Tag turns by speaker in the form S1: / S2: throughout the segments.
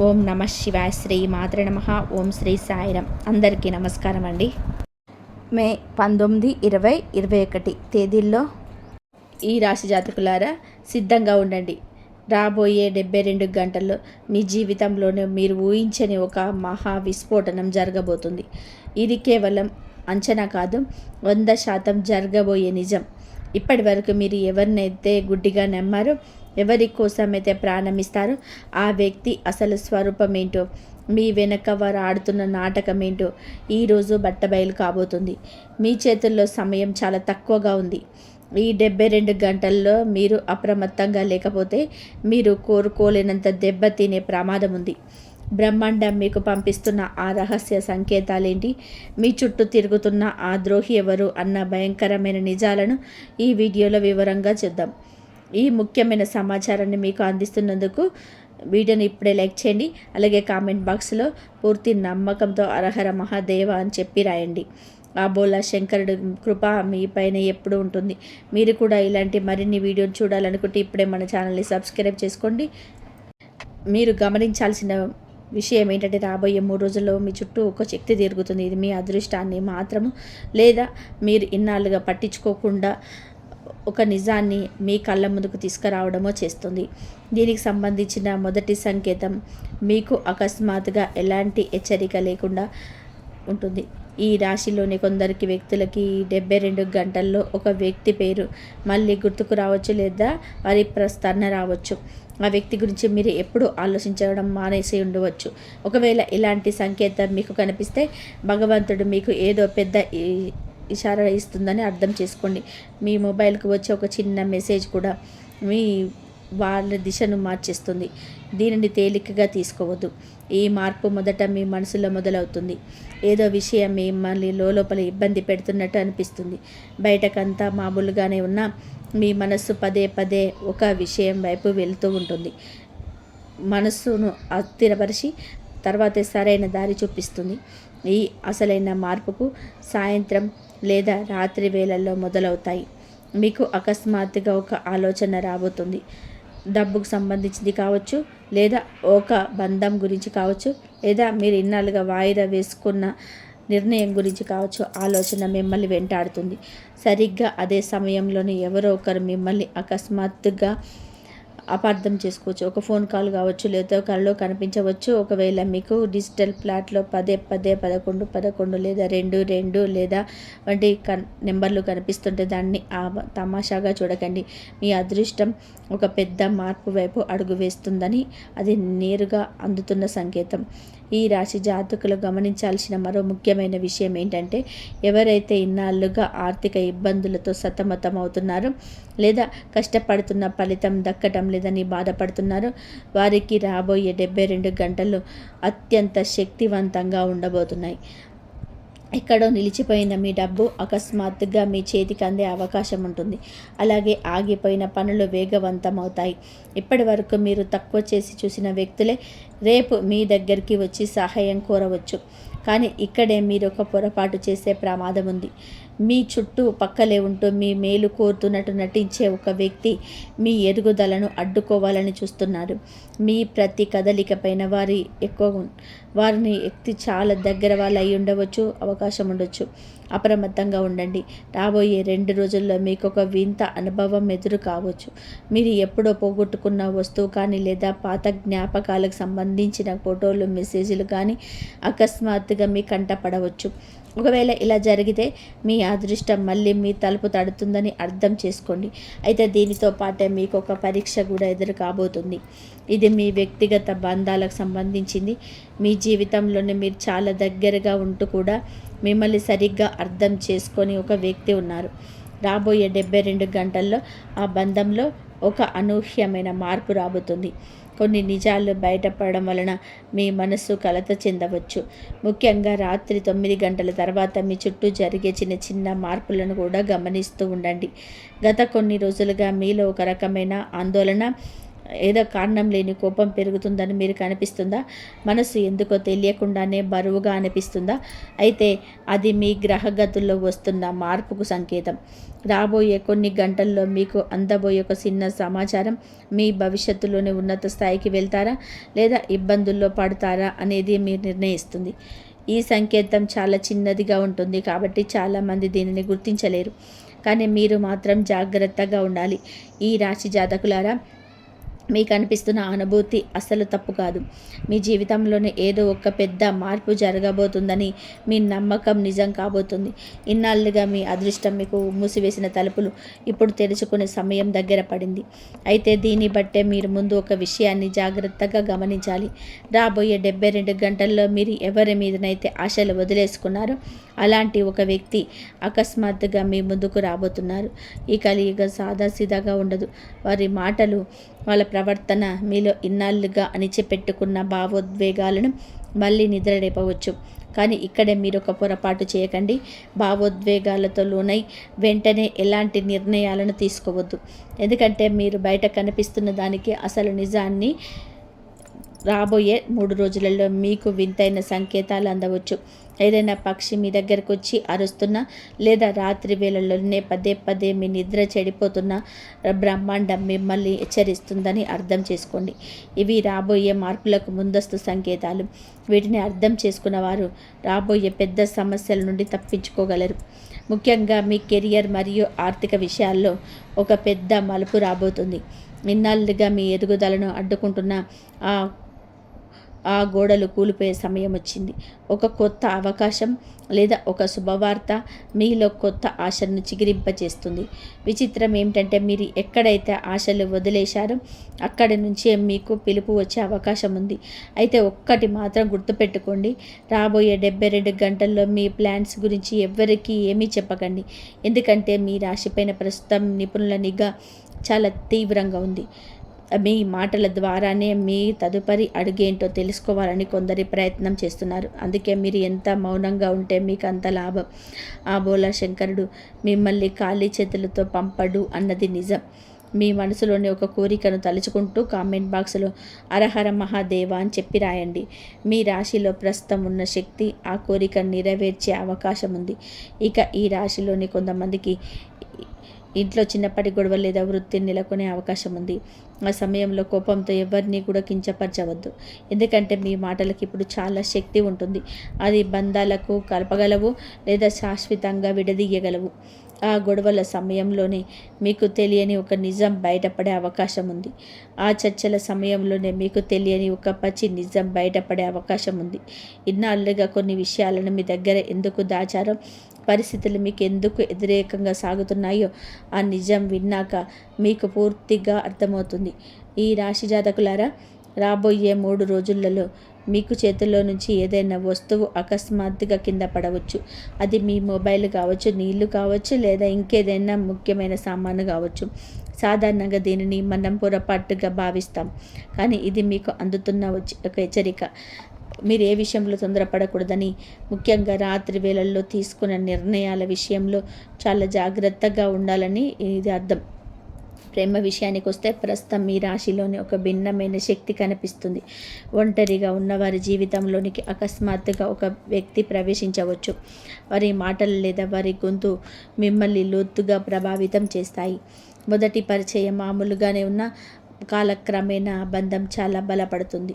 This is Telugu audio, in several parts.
S1: ఓం నమ శివాయ. శ్రీ మాత్రే నమః. ఓం శ్రీ సాయిరాం. అందరికీ నమస్కారం అండి. మే 19, 20, 21 తేదీల్లో ఈ రాశి జాతకులారా సిద్ధంగా ఉండండి. రాబోయే 72 గంటల్లో మీ జీవితంలోనే మీరు ఊహించని ఒక మహా విస్ఫోటనం జరగబోతుంది. ఇది కేవలం అంచనా కాదు, 100% జరగబోయే నిజం. ఇప్పటి వరకు మీరు ఎవరినైతే గుడ్డిగా నమ్మారో, ఎవరి కోసమైతే ప్రాణమిస్తారో, ఆ వ్యక్తి అసలు స్వరూపం ఏంటో, మీ వెనక వారు ఆడుతున్న నాటకం ఏంటో ఈరోజు బట్టబయలు కాబోతుంది. మీ చేతుల్లో సమయం చాలా తక్కువగా ఉంది. ఈ 72 గంటల్లో మీరు అప్రమత్తంగా లేకపోతే మీరు కోరుకోలేనంత దెబ్బతినే ప్రమాదం ఉంది. బ్రహ్మాండం మీకు పంపిస్తున్న ఆ రహస్య సంకేతాలేంటి, మీ చుట్టూ తిరుగుతున్న ఆ ద్రోహి ఎవరు అన్న భయంకరమైన నిజాలను ఈ వీడియోలో వివరంగా చూద్దాం. ఈ ముఖ్యమైన సమాచారాన్ని మీకు అందిస్తున్నందుకు వీడియోని ఇప్పుడే లైక్ చేయండి. అలాగే కామెంట్ బాక్స్లో పూర్తి నమ్మకంతో అరహర మహాదేవ అని చెప్పి రాయండి. ఆ బోలా శంకరుడు కృప మీ పైన ఎప్పుడు ఉంటుంది. మీరు కూడా ఇలాంటి మరిన్ని వీడియోలు చూడాలనుకుంటే ఇప్పుడే మన ఛానల్ని సబ్స్క్రైబ్ చేసుకోండి. మీరు గమనించాల్సిన విషయం ఏంటంటే, రాబోయే 3 రోజుల్లో మీ చుట్టూ ఒక శక్తి తిరుగుతుంది. ఇది మీ అదృష్టాన్ని మాత్రము లేదా మీరు ఇన్నాళ్ళుగా పట్టించుకోకుండా ఒక నిజాన్ని మీ కళ్ళ ముందుకు తీసుకురావడమో చేస్తుంది. దీనికి సంబంధించిన మొదటి సంకేతం, మీకు అకస్మాత్తుగా ఎలాంటి హెచ్చరిక లేకుండా ఉంటుంది. ఈ రాశిలోని కొందరికి వ్యక్తులకి 72 గంటల్లో ఒక వ్యక్తి పేరు మళ్ళీ గుర్తుకు రావచ్చు, లేదా వారి ప్రస్తారణ రావచ్చు. ఆ వ్యక్తి గురించి మీరు ఎప్పుడూ ఆలోచించడం మానేసి ఉండవచ్చు. ఒకవేళ ఇలాంటి సంకేతం మీకు కనిపిస్తే భగవంతుడు మీకు ఏదో పెద్ద ఇషారా ఇస్తుందని అర్థం చేసుకోండి. మీ మొబైల్కి వచ్చే ఒక చిన్న మెసేజ్ కూడా మీ వాళ్ళ దిశను మార్చేస్తుంది. దీనిని తేలికగా తీసుకోవద్దు. ఈ మార్పు మొదట మీ మనసులో మొదలవుతుంది. ఏదో విషయం మిమ్మల్ని లోపల ఇబ్బంది పెడుతున్నట్టు అనిపిస్తుంది. బయటకంతా మామూలుగానే ఉన్నా మీ మనస్సు పదే పదే ఒక విషయం వైపు వెళుతూ ఉంటుంది. మనస్సును అస్థిరపరిచి తర్వాతే సరైన దారి చూపిస్తుంది. ఈ అసలైన మార్పుకు సాయంత్రం లేదా రాత్రి వేళల్లో మొదలవుతాయి. మీకు అకస్మాత్తుగా ఒక ఆలోచన రాబోతుంది. డబ్బుకు సంబంధించింది కావచ్చు, లేదా ఒక బంధం గురించి కావచ్చు, లేదా మీరు ఇన్నాళ్ళుగా వాయిదా వేసుకున్న నిర్ణయం గురించి కావచ్చు. ఆలోచన మిమ్మల్ని వెంటాడుతుంది. సరిగ్గా అదే సమయంలోనే ఎవరో ఒకరు మిమ్మల్ని అకస్మాత్తుగా అపార్థం చేసుకోవచ్చు. ఒక ఫోన్ కాల్ కావచ్చు, లేదా కలలో కనిపించవచ్చు. ఒకవేళ మీకు డిజిటల్ ప్లాట్లో పదే 11 లేదా 22 లేదా వంటి నెంబర్లు కనిపిస్తుంటే దాన్ని తమాషాగా చూడకండి. మీ అదృష్టం ఒక పెద్ద మార్పు వైపు అడుగు వేస్తుందని అది నేరుగా అందుతున్న సంకేతం. ఈ రాశి జాతకులు గమనించాల్సిన మరో ముఖ్యమైన విషయం ఏంటంటే, ఎవరైతే ఇన్నాళ్ళుగా ఆర్థిక ఇబ్బందులతో సతమతం అవుతున్నారో, లేదా కష్టపడుతున్న ఫలితం దక్కడం లేదని బాధపడుతున్నారో, వారికి రాబోయే 72 గంటలు అత్యంత శక్తివంతంగా ఉండబోతున్నాయి. ఎక్కడో నిలిచిపోయిన మీ డబ్బు అకస్మాత్తుగా మీ చేతికి అందే అవకాశం ఉంటుంది. అలాగే ఆగిపోయిన పనులు వేగవంతమవుతాయి. ఇప్పటి వరకు మీరు తక్కువ చేసి చూసిన వ్యక్తులే రేపు మీ దగ్గరికి వచ్చి సహాయం కోరవచ్చు. కానీ ఇక్కడే మీరు ఒక పొరపాటు చేసే ప్రమాదం ఉంది. మీ చుట్టూ పక్కలే ఉంటూ మీ మేలు కోరుతున్నట్టు నటించే ఒక వ్యక్తి మీ ఎదుగుదలను అడ్డుకోవాలని చూస్తున్నారు. మీ ప్రతి కదలిక పైన వారిని ఎక్కి చాలా దగ్గర వాళ్ళు అయి ఉండవచ్చు, అవకాశం ఉండొచ్చు. అప్రమత్తంగా ఉండండి. రాబోయే 2 రోజుల్లో మీకు ఒక వింత అనుభవం ఎదురు కావచ్చు. మీరు ఎప్పుడో పోగొట్టుకున్న వస్తువు కానీ, లేదా పాత జ్ఞాపకాలకు సంబంధించిన ఫోటోలు, మెసేజ్లు కానీ అకస్మాత్తుగా మీ కంట పడవచ్చు. ఒకవేళ ఇలా జరిగితే మీ అదృష్టం మళ్ళీ మీ తలుపు తడుతుందని అర్థం చేసుకోండి. అయితే దీనితో పాటే మీకు ఒక పరీక్ష కూడా ఎదురు కాబోతుంది. ఇది మీ వ్యక్తిగత బంధాలకు సంబంధించింది. మీ జీవితంలోనే మీరు చాలా దగ్గరగా ఉంటూ కూడా మిమ్మల్ని సరిగ్గా అర్థం చేసుకొని ఒక వ్యక్తి ఉన్నారు. రాబోయే 72 గంటల్లో ఆ బంధంలో ఒక అనూహ్యమైన మార్పు రాబోతుంది. కొన్ని నిజాలు బయటపడడం వలన మీ మనస్సు కలత చెందవచ్చు. ముఖ్యంగా రాత్రి 9 గంటల తర్వాత మీ చుట్టూ జరిగే చిన్న చిన్న మార్పులను కూడా గమనిస్తూ ఉండండి. గత కొన్ని రోజులుగా మీలో ఒక రకమైన ఆందోళన, ఏదో కారణం లేని కోపం పెరుగుతుందని మీరు కనిపిస్తుందా? మనసు ఎందుకో తెలియకుండానే బరువుగా అనిపిస్తుందా? అయితే అది మీ గ్రహగతుల్లో వస్తున్న మార్పుకు సంకేతం. రాబోయే కొన్ని గంటల్లో మీకు అందబోయే ఒక చిన్న సమాచారం మీ భవిష్యత్తులోని ఉన్నత స్థాయికి వెళ్తారా లేదా ఇబ్బందుల్లో పడతారా అనేది మీరు నిర్ణయిస్తుంది. ఈ సంకేతం చాలా చిన్నదిగా ఉంటుంది కాబట్టి చాలామంది దీనిని గుర్తించలేరు. కానీ మీరు మాత్రం జాగ్రత్తగా ఉండాలి. ఈ రాశి జాతకులారా, మీకు అనిపిస్తున్న అనుభూతి అస్సలు తప్పు కాదు. మీ జీవితంలోనే ఏదో ఒక పెద్ద మార్పు జరగబోతుందని మీ నమ్మకం నిజం కాబోతుంది. ఇన్నాళ్ళుగా మీ అదృష్టం మీకు మూసివేసిన తలుపులు ఇప్పుడు తెరుచుకునే సమయం దగ్గర పడింది. అయితే దీన్ని బట్టే మీరు ముందు ఒక విషయాన్ని జాగ్రత్తగా గమనించాలి. రాబోయే 72 గంటల్లో మీరు ఎవరి మీదనైతే ఆశలు వదిలేసుకున్నారో అలాంటి ఒక వ్యక్తి అకస్మాత్తుగా మీ ముందుకు రాబోతున్నారు. ఈ కలియుగ సాదాసీదాగా ఉండదు. వారి మాటలు, వాళ్ళ ప్రవర్తన మీలో ఇన్నాళ్ళుగా అణిచిపెట్టుకున్న భావోద్వేగాలను మళ్ళీ నిద్రలేపవచ్చు. కానీ ఇక్కడే మీరు ఒక పొరపాటు చేయకండి. భావోద్వేగాలతో లోనై వెంటనే ఎలాంటి నిర్ణయాలను తీసుకోవద్దు. ఎందుకంటే మీరు బయట కనిపిస్తున్న దానికి అసలు నిజాన్ని రాబోయే 3 రోజులలో మీకు వింతైన సంకేతాలు అందవచ్చు. ఏదైనా పక్షి మీ దగ్గరకు వచ్చి అరుస్తున్నా లేదా రాత్రి వేళల్లోనే పదే పదే మీ నిద్ర చెడిపోతున్న బ్రహ్మాండం మిమ్మల్ని హెచ్చరిస్తుందని అర్థం చేసుకోండి. ఇవి రాబోయే మార్పులకు ముందస్తు సంకేతాలు. వీటిని అర్థం చేసుకున్నవారు రాబోయే పెద్ద సమస్యల నుండి తప్పించుకోగలరు. ముఖ్యంగా మీ కెరియర్ మరియు ఆర్థిక విషయాల్లో ఒక పెద్ద మలుపు రాబోతుంది. ఇన్నాళ్ళుగా మీ ఎదుగుదలను అడ్డుకుంటున్న ఆ గోడలు కూలిపోయే సమయం వచ్చింది. ఒక కొత్త అవకాశం లేదా ఒక శుభవార్త మీలో కొత్త ఆశను చిగురింపచేస్తుంది. విచిత్రం ఏమిటంటే మీరు ఎక్కడైతే ఆశలు వదిలేశారో అక్కడి నుంచే మీకు పిలుపు వచ్చే అవకాశం ఉంది. అయితే ఒక్కటి మాత్రం గుర్తుపెట్టుకోండి, రాబోయే 72 గంటల్లో మీ ప్లాన్స్ గురించి ఎవ్వరికీ ఏమీ చెప్పకండి. ఎందుకంటే మీ రాశిపైన ప్రస్తుతం నిపుణుల నిఘా చాలా తీవ్రంగా ఉంది. మీ మాటల ద్వారానే మీ తదుపరి అడుగేంటో తెలుసుకోవాలని కొందరి ప్రయత్నం చేస్తున్నారు. అందుకే మీరు ఎంత మౌనంగా ఉంటే మీకు అంత లాభం. ఆ బోలా శంకరుడు మిమ్మల్ని ఖాళీ చేతులతో పంపడు అన్నది నిజం. మీ మనసులోని ఒక కోరికను తలుచుకుంటూ కామెంట్ బాక్స్లో హరహర మహాదేవ అని చెప్పి రాయండి. మీ రాశిలో ప్రస్తుతం ఉన్న శక్తి ఆ కోరికను నెరవేర్చే అవకాశం ఉంది. ఇక ఈ రాశిలోని కొంతమందికి ఇంట్లో చిన్నప్పటి గొడవ లేదా వృత్తిని నెలకొనే అవకాశం ఉంది. ఆ సమయంలో కోపంతో ఎవరిని కూడా కించపరచవద్దు. ఎందుకంటే మీ మాటలకు ఇప్పుడు చాలా శక్తి ఉంటుంది. అది బంధాలకు కలపగలవు లేదా శాశ్వతంగా విడదీయగలవు. ఆ గొడవల సమయంలోనే మీకు తెలియని ఒక నిజం బయటపడే అవకాశం ఉంది. ఆ చర్చల సమయంలోనే మీకు తెలియని ఒక పచ్చి నిజం బయటపడే అవకాశం ఉంది. ఇన్నాళ్ళుగా కొన్ని విషయాలను మీ దగ్గర ఎందుకు దాచారో, పరిస్థితులు మీకు ఎందుకు వ్యతిరేకంగా సాగుతున్నాయో ఆ నిజం విన్నాక మీకు పూర్తిగా అర్థమవుతుంది. ఈ రాశి జాతకులారా, రాబోయే 3 రోజులలో మీకు చేతుల్లో నుంచి ఏదైనా వస్తువు అకస్మాత్తుగా కింద పడవచ్చు. అది మీ మొబైల్ కావచ్చు, నీళ్లు కావచ్చు, లేదా ఇంకేదైనా ముఖ్యమైన సామాను కావచ్చు. సాధారణంగా దీనిని మనం పొరపాటుగా భావిస్తాం, కానీ ఇది మీకు అందుతున్న ఒక హెచ్చరిక. మీరు ఏ విషయంలో తొందరపడకూడదని, ముఖ్యంగా రాత్రి వేళల్లో తీసుకున్న నిర్ణయాల విషయంలో చాలా జాగ్రత్తగా ఉండాలని ఇది అర్థం. ప్రేమ విషయానికి వస్తే ప్రస్తుతం మీ రాశిలోని ఒక భిన్నమైన శక్తి కనిపిస్తుంది. ఒంటరిగా ఉన్నవారి జీవితంలోనికి అకస్మాత్తుగా ఒక వ్యక్తి ప్రవేశించవచ్చు. వారి మాటలు లేదా వారి గొంతు మిమ్మల్ని లోతుగా ప్రభావితం చేస్తాయి. మొదటి పరిచయం మామూలుగానే ఉన్న కాలక్రమేణా బంధం చాలా బలపడుతుంది.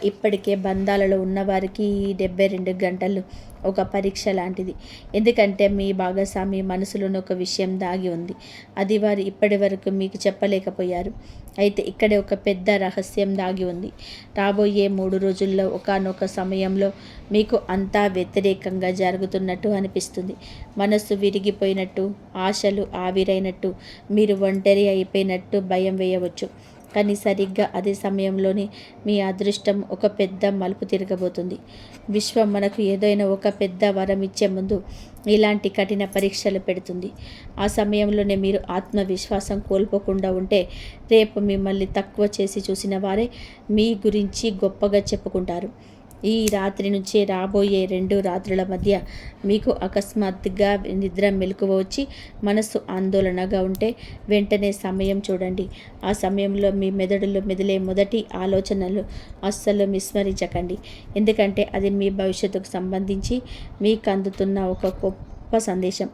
S1: ఇప్పటికే బంధాలలో ఉన్నవారికి ఈ 72 గంటలు ఒక పరీక్ష లాంటిది. ఎందుకంటే మీ భాగస్వామి మనసులోని ఒక విషయం దాగి ఉంది. అది వారు ఇప్పటి వరకు మీకు చెప్పలేకపోయారు. అయితే ఇక్కడే ఒక పెద్ద రహస్యం దాగి ఉంది. రాబోయే 3 రోజుల్లో ఒకానొక సమయంలో మీకు అంతా వ్యతిరేకంగా జరుగుతున్నట్టు అనిపిస్తుంది. మనస్సు విరిగిపోయినట్టు, ఆశలు ఆవిరైనట్టు, మీరు ఒంటరి అయిపోయినట్టు భయం వేయవచ్చు. కానీ సరిగ్గా అదే సమయంలోనే మీ అదృష్టం ఒక పెద్ద మలుపు తిరగబోతుంది. విశ్వం మనకు ఏదైనా ఒక పెద్ద వరం ఇచ్చే ముందు ఇలాంటి కఠిన పరీక్షలు పెడుతుంది. ఆ సమయంలోనే మీరు ఆత్మవిశ్వాసం కోల్పోకుండా ఉంటే రేపు మిమ్మల్ని తక్కువ చేసి చూసిన వారే మీ గురించి గొప్పగా చెప్పుకుంటారు. ఈ రాత్రి నుంచి రాబోయే 2 రాత్రుల మధ్య మీకు అకస్మాత్తుగా నిద్ర మెలకువ వచ్చి మనసు ఆందోళనగా ఉంటే వెంటనే సమయం చూడండి. ఆ సమయంలో మీ మెదడులో మెదిలే మొదటి ఆలోచనలు అస్సలు విస్మరించకండి. ఎందుకంటే అది మీ భవిష్యత్తుకు సంబంధించి మీకు అందుతున్న ఒక గొప్ప సందేశం.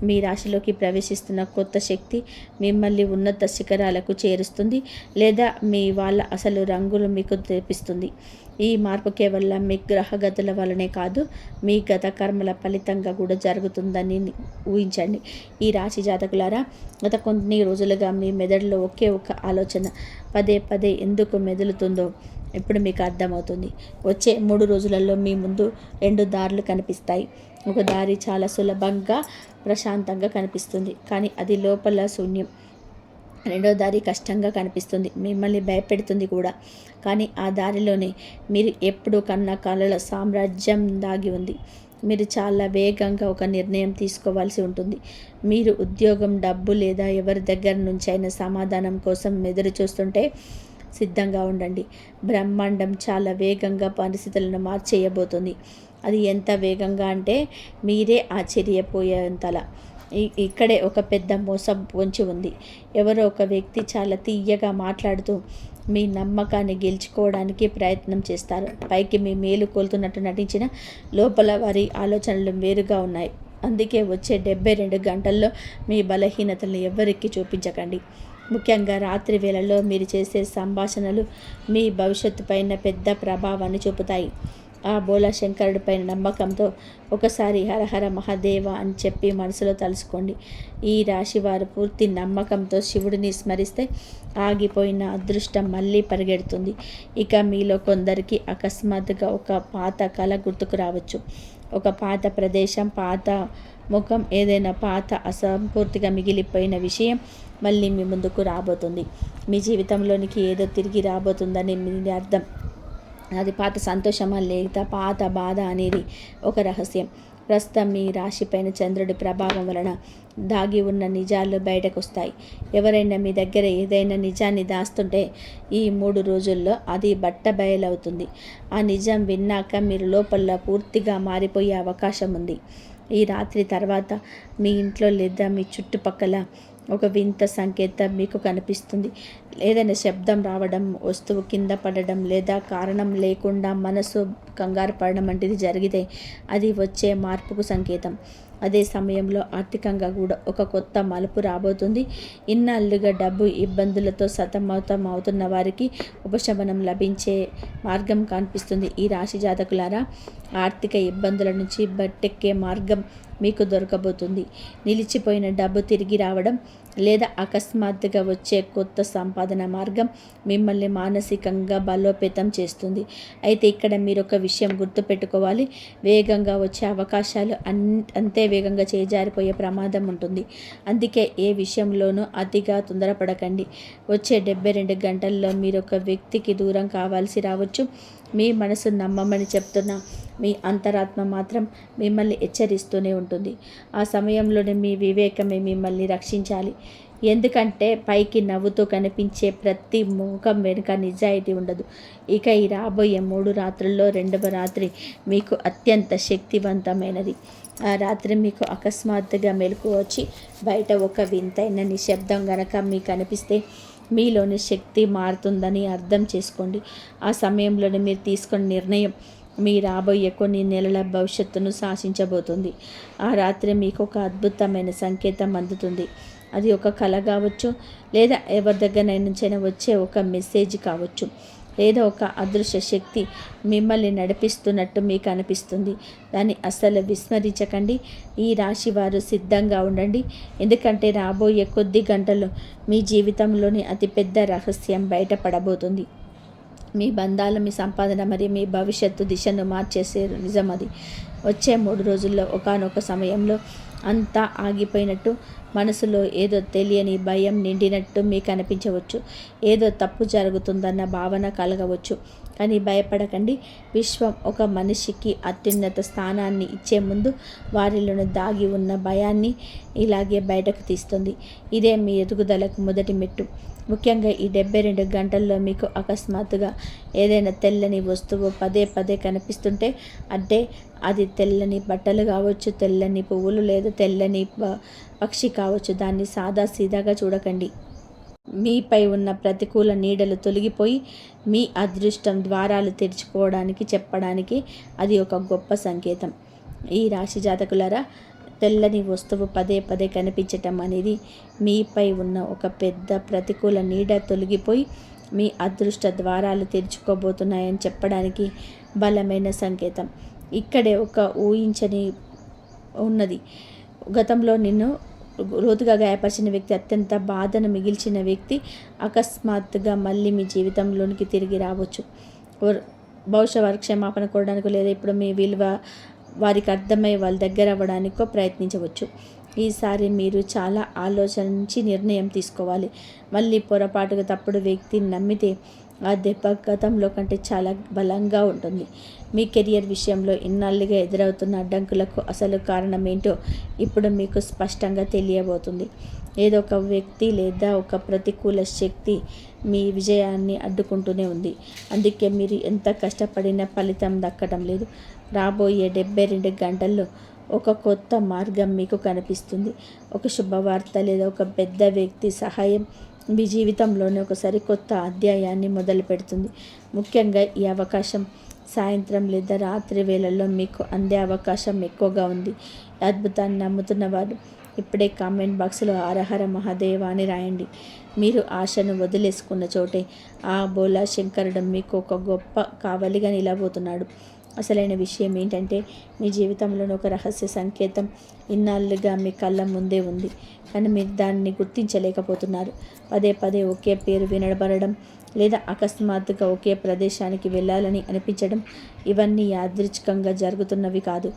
S1: మీ రాశిలోకి ప్రవేశిస్తున్న కొత్త శక్తి మిమ్మల్ని ఉన్నత శిఖరాలకు చేరుస్తుంది, లేదా మీ వాళ్ళ అసలు రంగులు మీకు తెప్పిస్తుంది. ఈ మార్పు కేవలం మీ గ్రహగతుల వల్లనే కాదు, మీ గత కర్మల ఫలితంగా కూడా జరుగుతుందని ఊహించండి. ఈ రాశి జాతకులారా, గత కొన్ని రోజులుగా మీ మెదడులో ఒకే ఒక ఆలోచన పదే పదే ఎందుకు మెదులుతుందో ఇప్పుడు మీకు అర్థమవుతుంది. వచ్చే 3 రోజులలో మీ ముందు 2 దారులు కనిపిస్తాయి. ఒక దారి చాలా సులభంగా ప్రశాంతంగా కనిపిస్తుంది, కానీ అది లోపల శూన్యం. రెండో దారి కష్టంగా కనిపిస్తుంది, మిమ్మల్ని భయపెడుతుంది కూడా. కానీ ఆ దారిలోనే మీరు ఎప్పుడు కన్న కలల సామ్రాజ్యం దాగి ఉంది. మీరు చాలా వేగంగా ఒక నిర్ణయం తీసుకోవాల్సి ఉంటుంది. మీరు ఉద్యోగం, డబ్బు లేదా ఎవరి దగ్గర నుంచైనా సమాధానం కోసం ఎదురు చూస్తుంటే సిద్ధంగా ఉండండి. బ్రహ్మాండం చాలా వేగంగా పరిస్థితులను మార్చేయబోతుంది. అది ఎంత వేగంగా అంటే మీరే ఆశ్చర్యపోయేంతలా. ఇక్కడే ఒక పెద్ద మోసం పొంచి ఉంది. ఎవరో ఒక వ్యక్తి చాలా తీయగా మాట్లాడుతూ మీ నమ్మకాన్ని గెలుచుకోవడానికి ప్రయత్నం చేస్తారు. పైకి మీ మేలు కోలుతున్నట్టు నటించిన లోపల వారి ఆలోచనలు వేరుగా ఉన్నాయి. అందుకే వచ్చే 72 గంటల్లో మీ బలహీనతలను ఎవరికి చూపించకండి. ముఖ్యంగా రాత్రి వేళల్లో మీరు చేసే సంభాషణలు మీ భవిష్యత్తు పైన పెద్ద ప్రభావాన్ని చూపుతాయి. ఆ బోలా శంకరుడి పైన నమ్మకంతో ఒకసారి హరహర మహాదేవ అని చెప్పి మనసులో తలుసుకోండి. ఈ రాశి వారు పూర్తి నమ్మకంతో శివుడిని స్మరిస్తే ఆగిపోయిన అదృష్టం మళ్ళీ పరిగెడుతుంది. ఇక మీలో కొందరికి అకస్మాత్తుగా ఒక పాత కళ గుర్తుకు రావచ్చు. ఒక పాత ప్రదేశం, పాత ముఖం, ఏదైనా పాత అసంపూర్తిగా మిగిలిపోయిన విషయం మళ్ళీ మీ ముందుకు రాబోతుంది. మీ జీవితంలోనికి ఏదో తిరిగి రాబోతుందని మీ అర్థం. అది పాత సంతోషమా లేదా పాత బాధ అనేది ఒక రహస్యం. ప్రస్తుతం మీ రాశిపైన చంద్రుడి ప్రభావం వలన దాగి ఉన్న నిజాలు బయటకు వస్తాయి. ఎవరైనా మీ దగ్గర ఏదైనా నిజాన్ని దాస్తుంటే ఈ 3 రోజుల్లో అది బట్టబయలవుతుంది. ఆ నిజం విన్నాక మీరు లోపల పూర్తిగా మారిపోయే అవకాశం ఉంది. ఈ రాత్రి తర్వాత మీ ఇంట్లో లేదా మీ చుట్టుపక్కల ఒక వింత సంకేతం మీకు కనిపిస్తుంది. ఏదైనా శబ్దం రావడం, వస్తువు కింద పడడం లేదా కారణం లేకుండా మనసు కంగారు పడడం వంటిది జరిగితే అది వచ్చే మార్పుకు సంకేతం. అదే సమయంలో ఆర్థికంగా కూడా ఒక కొత్త మలుపు రాబోతుంది. ఇన్నాళ్ళుగా డబ్బు ఇబ్బందులతో సతమతం అవుతున్న వారికి ఉపశమనం లభించే మార్గం కనిపిస్తుంది. ఈ రాశి జాతకులారా, ఆర్థిక ఇబ్బందుల నుంచి బట్టెక్కే మార్గం మీకు దొరకబోతుంది. నిలిచిపోయిన డబ్బు తిరిగి రావడం లేదా అకస్మాత్తుగా వచ్చే కొత్త సంపాదన మార్గం మిమ్మల్ని మానసికంగా బలోపేతం చేస్తుంది. అయితే ఇక్కడ మీరు ఒక విషయం గుర్తుపెట్టుకోవాలి. వేగంగా వచ్చే అవకాశాలు అంతే వేగంగా చేజారిపోయే ప్రమాదం ఉంటుంది. అందుకే ఏ విషయంలోనూ అతిగా తొందరపడకండి. వచ్చే 72 గంటల్లో మీరు ఒక వ్యక్తికి దూరం కావాల్సి రావచ్చు. మీ మనసు నమ్మమని చెప్తున్న మీ అంతరాత్మ మాత్రం మిమ్మల్ని హెచ్చరిస్తూనే ఉంటుంది. ఆ సమయంలోనే మీ వివేకమే మిమ్మల్ని రక్షించాలి. ఎందుకంటే పైకి నవ్వుతూ కనిపించే ప్రతి ముఖం వెనుక నిజాయితీ ఉండదు. ఇక ఈ రాబోయే 3 రాత్రుల్లో 2వ రాత్రి మీకు అత్యంత శక్తివంతమైనది. ఆ రాత్రి మీకు అకస్మాత్తుగా మెలకువ వచ్చి బయట ఒక వింతైన నిశ్శబ్దం గనక మీకు అనిపిస్తే మీలోని శక్తి మారుతుందని అర్థం చేసుకోండి. ఆ సమయంలోనే మీరు తీసుకున్న నిర్ణయం మీ రాబోయే కొన్ని నెలల భవిష్యత్తును శాసించబోతుంది. ఆ రాత్రి మీకు ఒక అద్భుతమైన సంకేతం అందుతుంది. అది ఒక కళ కావచ్చు, లేదా ఎవరి దగ్గర నుంచైనా వచ్చే ఒక మెసేజ్ కావచ్చు, లేదా ఒక అదృశ్య శక్తి మిమ్మల్ని నడిపిస్తున్నట్టు మీకు అనిపిస్తుంది. దాన్ని అస్సలు విస్మరించకండి. ఈ రాశి వారు సిద్ధంగా ఉండండి. ఎందుకంటే రాబోయే కొద్ది గంటలు మీ జీవితంలోని అతిపెద్ద రహస్యం బయటపడబోతుంది. మీ బంధాలు, మీ సంపాదన మరియు మీ భవిష్యత్తు దిశను మార్చేసే నిజం అది. వచ్చే 3 రోజుల్లో ఒకానొక సమయంలో అంతా ఆగిపోయినట్టు, మనసులో ఏదో తెలియని భయం నిండినట్టు మీకు అనిపించవచ్చు. ఏదో తప్పు జరుగుతుందన్న భావన కలగవచ్చు. కానీ భయపడకండి. విశ్వం ఒక మనిషికి అత్యున్నత స్థానాన్ని ఇచ్చే ముందు వారిలోని దాగి ఉన్న భయాన్ని ఇలాగే బయటకు తీస్తుంది. ఇదే మీ ఎదుగుదలకు మొదటి మెట్టు. ముఖ్యంగా ఈ 72 గంటల్లో మీకు అకస్మాత్తుగా ఏదైనా తెల్లని వస్తువు పదే పదే కనిపిస్తుంటే, అంటే అది తెల్లని బట్టలు కావచ్చు, తెల్లని పువ్వులు లేదా తెల్లని పక్షి కావచ్చు. దాన్ని సాదా సీదాగా చూడకండి. మీపై ఉన్న ప్రతికూల నీడలు తొలగిపోయి మీ అదృష్టం ద్వారాలు తెరుచుకోవడానికి చెప్పడానికి అది ఒక గొప్ప సంకేతం. ఈ రాశి జాతకులారా, తెల్లని వస్తువు పదే పదే కనిపించటం అనేది మీపై ఉన్న ఒక పెద్ద ప్రతికూల నీడ తొలగిపోయి మీ అదృష్ట ద్వారాలు తెరుచుకోబోతున్నాయని చెప్పడానికి బలమైన సంకేతం. ఇక్కడే ఒక ఊహించని ఉన్నది. గతంలో నిన్ను లోతుగా గాయపరిచిన వ్యక్తి, అత్యంత బాధను మిగిల్చిన వ్యక్తి అకస్మాత్తుగా మళ్ళీ మీ జీవితంలోనికి తిరిగి రావచ్చు. బహుశా వారి క్షమాపణ కోరడానికి లేదా ఇప్పుడు మీ విలువ వారికి అర్థమై వాళ్ళ దగ్గర అవ్వడానికో ప్రయత్నించవచ్చు. ఈసారి మీరు చాలా ఆలోచించి నిర్ణయం తీసుకోవాలి. మళ్ళీ పొరపాటుగా తప్పుడు వ్యక్తిని నమ్మితే ఆ దెబ్బ గతంలో కంటే చాలా బలంగా ఉంటుంది. మీ కెరియర్ విషయంలో ఇన్నాళ్ళుగా ఎదురవుతున్న అడ్డంకులకు అసలు కారణం ఏంటో ఇప్పుడు మీకు స్పష్టంగా తెలియబోతుంది. ఏదో ఒక వ్యక్తి లేదా ఒక ప్రతికూల శక్తి మీ విజయాన్ని అడ్డుకుంటూనే ఉంది. అందుకే మీరు ఎంత కష్టపడినా ఫలితం దక్కడం లేదు. రాబోయే 72 గంటల్లో ఒక కొత్త మార్గం మీకు కనిపిస్తుంది. ఒక శుభవార్త లేదా ఒక పెద్ద వ్యక్తి సహాయం మీ జీవితంలోనే ఒక సరికొత్త అధ్యాయాన్ని మొదలు పెడుతుంది. ముఖ్యంగా ఈ అవకాశం సాయంత్రం లేదా రాత్రి వేళల్లో మీకు అందే అవకాశం ఎక్కువగా ఉంది. అద్భుతాన్ని నమ్ముతున్న వారు ఇప్పుడే కామెంట్ బాక్స్లో హరహర మహాదేవ అని రాయండి. మీరు ఆశను వదిలేసుకున్న చోటే ఆ బోలా శంకరుడు మీకు ఒక గొప్ప కావలిగా నిలబోతున్నాడు. అసలైన విషయం ఏంటంటే, మీ జీవితంలోని ఒక రహస్య సంకేతం ఇన్నాళ్ళుగా మీ కళ్ళ ముందే ఉంది, కానీ మీరు దాన్ని గుర్తించలేకపోతున్నారు. పదే పదే ఒకే పేరు వినబడడం లేదా అకస్మాత్తుగా ఒకే ప్రదేశానికి వెళ్ళాలని అనిపించడం, ఇవన్నీ యాదృచ్ఛికంగా జరుగుతున్నవి కాదు.